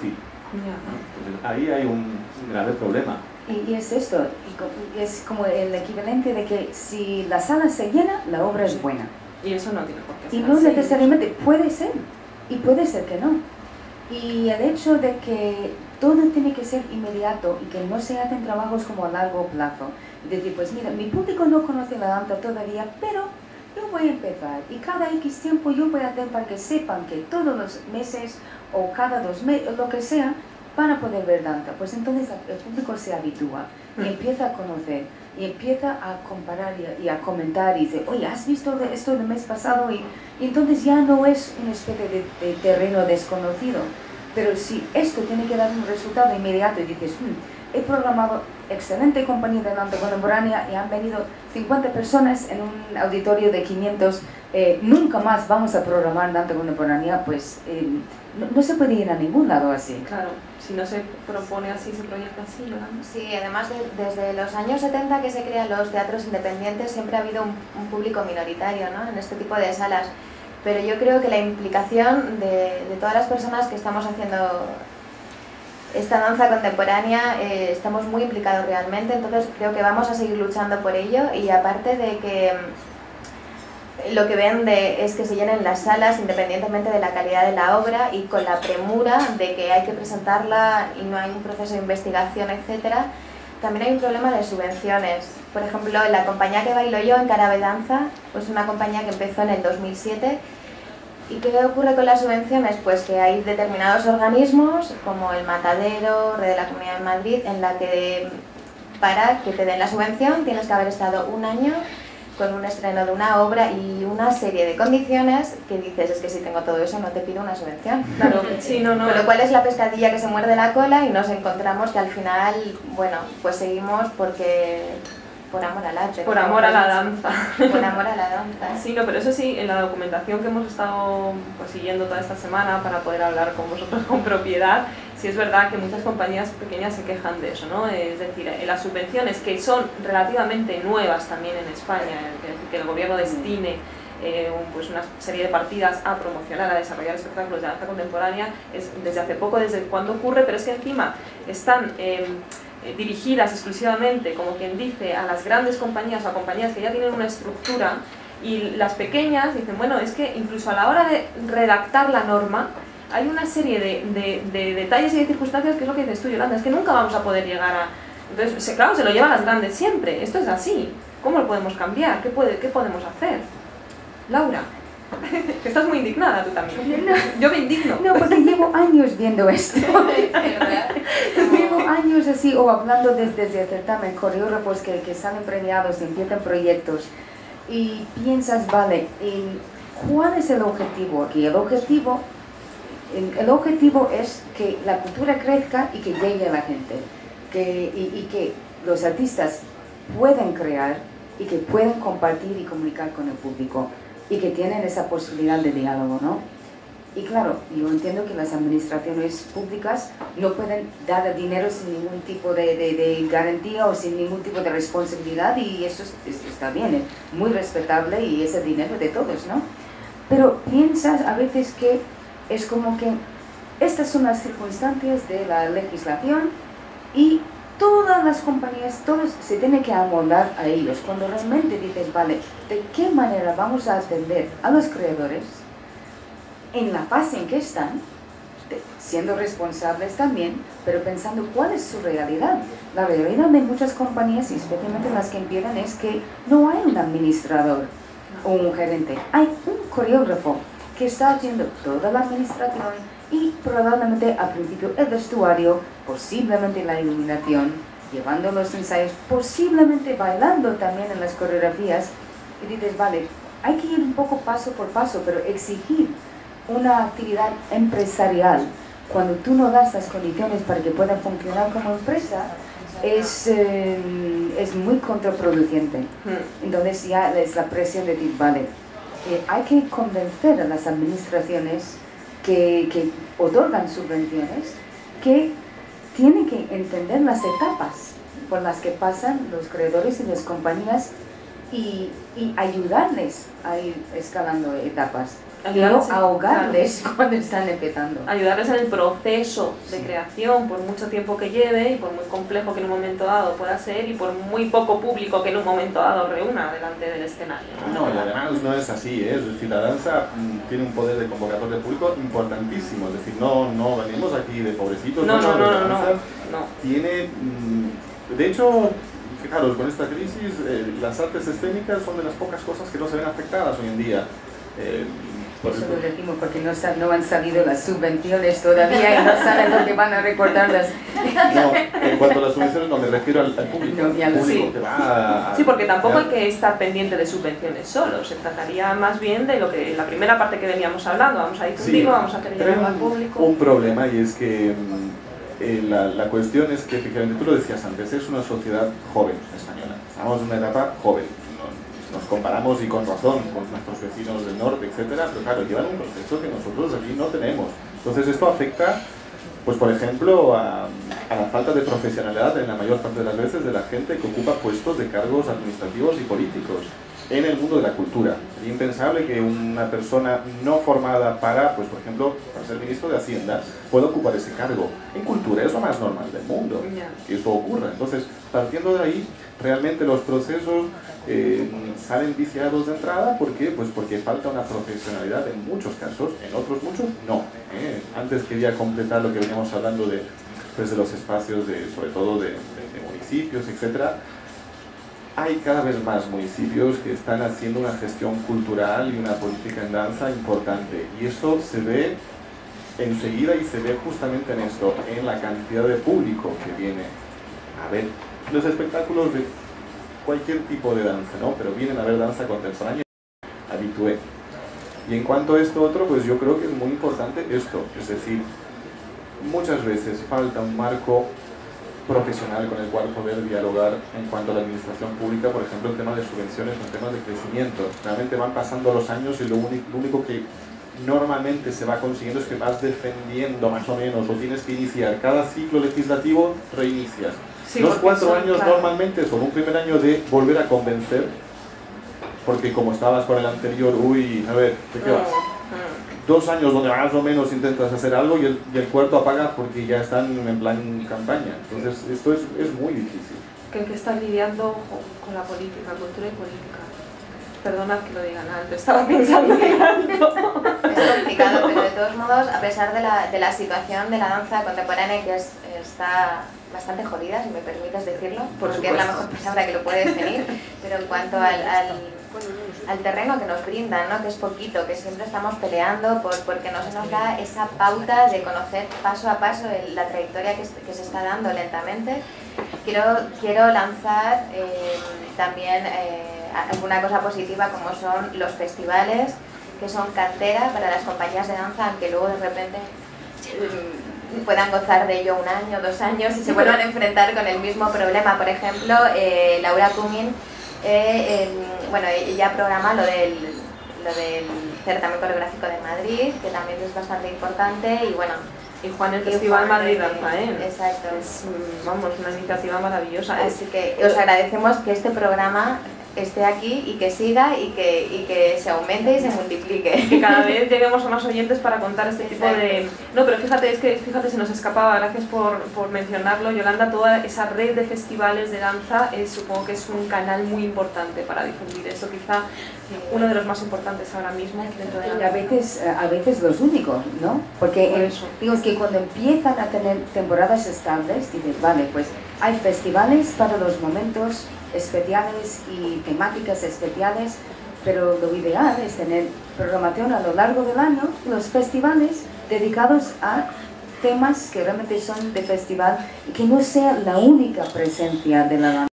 Sí. Entonces, ahí hay un grave problema. Y es esto, es como el equivalente de que si la sala se llena, la obra es buena. Y eso no tiene por qué ser Y no así. necesariamente, puede ser, y puede ser que no. Y el hecho de que todo tiene que ser inmediato y que no se hacen trabajos como a largo plazo. Y decir, pues mira, mi público no conoce la danza todavía, pero yo voy a empezar. Y cada X tiempo yo voy a hacer para que sepan que todos los meses o cada 2 meses, lo que sea, van a poder ver danza. Pues entonces el público se habitúa y empieza a conocer. Y empieza a comparar y a comentar y dice, oye, ¿has visto esto del mes pasado? Y entonces ya no es una especie de terreno desconocido. Pero si esto tiene que dar un resultado inmediato y dices, he programado excelente compañía de danza contemporánea y han venido 50 personas en un auditorio de 500, nunca más vamos a programar danza contemporánea, pues no se puede ir a ningún lado así. Claro, si no se propone así, se proyecta así, ¿verdad? Sí, además desde los años 70 que se crean los teatros independientes siempre ha habido un público minoritario, ¿no?, en este tipo de salas. Pero yo creo que la implicación de todas las personas que estamos haciendo esta danza contemporánea, estamos muy implicados realmente, entonces creo que vamos a seguir luchando por ello. Y aparte de que lo que vende es que se llenen las salas independientemente de la calidad de la obra y con la premura de que hay que presentarla y no hay un proceso de investigación, etcétera. También hay un problema de subvenciones. Por ejemplo, la compañía que bailo yo, Encarabe Danza, pues una compañía que empezó en el 2007. ¿Y qué ocurre con las subvenciones? Pues que hay determinados organismos, como el Matadero, Red de la Comunidad de Madrid, en la que para que te den la subvención tienes que haber estado 1 año con un estreno de una obra y una serie de condiciones que dices, es que si tengo todo eso no te pido una subvención. Claro, sí, no. Con lo cual es la pescadilla que se muerde la cola y nos encontramos que al final, bueno, pues seguimos porque por amor al arte. Por amor a la danza. Por amor a la danza. Sí, no, pero eso sí, en la documentación que hemos estado pues, siguiendo toda esta semana para poder hablar con vosotros con propiedad, sí es verdad que muchas compañías pequeñas se quejan de eso, ¿no? Es decir, las subvenciones que son relativamente nuevas también en España, que el gobierno destine pues una serie de partidas a promocionar, a desarrollar espectáculos de danza contemporánea, es desde hace poco, desde cuando ocurre, pero es que encima están dirigidas exclusivamente, como quien dice, a las grandes compañías o a compañías que ya tienen una estructura, y las pequeñas dicen, bueno, es que incluso a la hora de redactar la norma hay una serie de detalles y de circunstancias que es lo que dices tú, Yolanda, es que nunca vamos a poder llegar a... Entonces, claro, se lo llevan las grandes siempre, esto es así, ¿cómo lo podemos cambiar? ¿Qué podemos hacer? Laura, que estás muy indignada tú también. No. Yo me indigno. No, porque llevo años viendo esto. Llevo años así, o hablando desde el certamen, coreógrafos que salen premiados, empiezan proyectos, y piensas, vale, ¿cuál es el objetivo aquí? El objetivo es que la cultura crezca y que llegue a la gente, y que los artistas puedan crear y que puedan compartir y comunicar con el público, y que tienen esa posibilidad de diálogo, ¿no? Y claro, yo entiendo que las administraciones públicas no pueden dar dinero sin ningún tipo de garantía o sin ningún tipo de responsabilidad, y eso está bien, es muy respetable y es el dinero de todos, ¿no? Pero piensas a veces que es como que estas son las circunstancias de la legislación y todas las compañías, todos se tienen que amoldar a ellos. Cuando realmente dices, vale, ¿de qué manera vamos a atender a los creadores en la fase en que están, siendo responsables también, pero pensando cuál es su realidad? La realidad de muchas compañías, y especialmente las que empiezan, es que no hay un administrador o un gerente, hay un coreógrafo que está haciendo toda la administración y probablemente al principio el vestuario, posiblemente la iluminación, llevando los ensayos, posiblemente bailando también en las coreografías, y dices, vale, hay que ir un poco paso por paso, pero exigir una actividad empresarial cuando tú no das las condiciones para que puedan funcionar como empresa es muy contraproducente. Entonces ya es la presión de decir, vale, hay que convencer a las administraciones que otorgan subvenciones que tienen que entender las etapas por las que pasan los creadores y las compañías y ayudarles a ir escalando etapas. y no ahogarles cuando están empezando. Ayudarles en el proceso de creación, por mucho tiempo que lleve y por muy complejo que en un momento dado pueda ser y por muy poco público que en un momento dado reúna delante del escenario. No, y además no es así, es decir, la danza tiene un poder de convocatoria de público importantísimo, es decir, no venimos aquí de pobrecitos, no. Tiene, de hecho, fijaros, con esta crisis, las artes escénicas son de las pocas cosas que no se ven afectadas hoy en día. Eso lo decimos porque no han salido las subvenciones todavía y no saben lo que van a recordarlas. No, en cuanto a las subvenciones no, me refiero al público. No, ya lo público sí. Que va Sí, porque tampoco hay que estar pendiente de subvenciones solo, se trataría más bien de lo que la primera parte que veníamos hablando, vamos a difundirlo, vamos a hacer llegar al público. Un problema, y es que la cuestión es que, fíjate, tú lo decías antes, es una sociedad joven española, estamos en una etapa joven. Nos comparamos, y con razón, con nuestros vecinos del norte, etcétera, pero claro, llevan un proceso que nosotros aquí no tenemos. Entonces esto afecta, pues por ejemplo, a la falta de profesionalidad en la mayor parte de las veces de la gente que ocupa puestos de cargos administrativos y políticos en el mundo de la cultura. Sería impensable que una persona no formada para, pues por ejemplo, para ser ministro de Hacienda, pueda ocupar ese cargo. En cultura es lo más normal del mundo, que eso ocurra. Entonces, partiendo de ahí, realmente los procesos salen viciados de entrada. ¿Por qué? Pues porque falta una profesionalidad en muchos casos, en otros muchos no. Antes quería completar lo que veníamos hablando de los espacios, sobre todo de municipios, etcétera. Hay cada vez más municipios que están haciendo una gestión cultural y una política en danza importante, y eso se ve enseguida y se ve justamente en esto, en la cantidad de público que viene a ver los espectáculos de cualquier tipo de danza, ¿no? Pero vienen a ver danza contemporánea, habitué. Y en cuanto a esto otro, pues yo creo que es muy importante esto, es decir, muchas veces falta un marco profesional con el cual poder dialogar en cuanto a la administración pública, por ejemplo, el tema de subvenciones o el tema de crecimiento. Realmente van pasando los años y lo único que normalmente se va consiguiendo es que vas defendiendo más o menos, o tienes que iniciar cada ciclo legislativo, reinicias. Sí, los 4 años claro. Normalmente son un primer año de volver a convencer, porque como estabas con el anterior, uy, a ver, ¿de qué vas? 2 años donde más o menos intentas hacer algo y el cuarto apagas porque ya están en plan campaña. Entonces esto es muy difícil. Que hay que estar lidiando con la política, cultura y política. Perdonad que lo digan antes, estaba pensando en algo. Es complicado, pero de todos modos, a pesar de la situación de la danza contemporánea, que está bastante jodida, si me permites decirlo, porque es la mejor palabra que lo puede definir, pero en cuanto al terreno que nos brindan, ¿no? Que es poquito, que siempre estamos peleando porque no se nos da esa pauta de conocer paso a paso la trayectoria que se está dando lentamente. Quiero lanzar también alguna cosa positiva, como son los festivales, que son cantera para las compañías de danza, aunque luego de repente puedan gozar de ello 1 año, 2 años y se vuelvan a enfrentar con el mismo problema. Por ejemplo, Laura Cumming, bueno, ella programa lo del certamen coreográfico de Madrid, que también es bastante importante, y bueno, y Juan, el Festival Madrid Danza, exacto, es, vamos, una iniciativa maravillosa. Así que os agradecemos que este programa esté aquí y que siga y que se aumente y se multiplique. Que cada vez lleguemos a más oyentes para contar este tipo de... No, pero fíjate, se nos escapaba, gracias por mencionarlo, Yolanda, toda esa red de festivales de danza supongo que es un canal muy importante para difundir esto, quizá uno de los más importantes ahora mismo dentro de la danza. Y a veces los únicos, ¿no? Porque digamos que cuando empiezan a tener temporadas estables, dices, vale, pues hay festivales para los momentos especiales y temáticas especiales, pero lo ideal es tener programación a lo largo del año, los festivales dedicados a temas que realmente son de festival y que no sea la única presencia de la danza.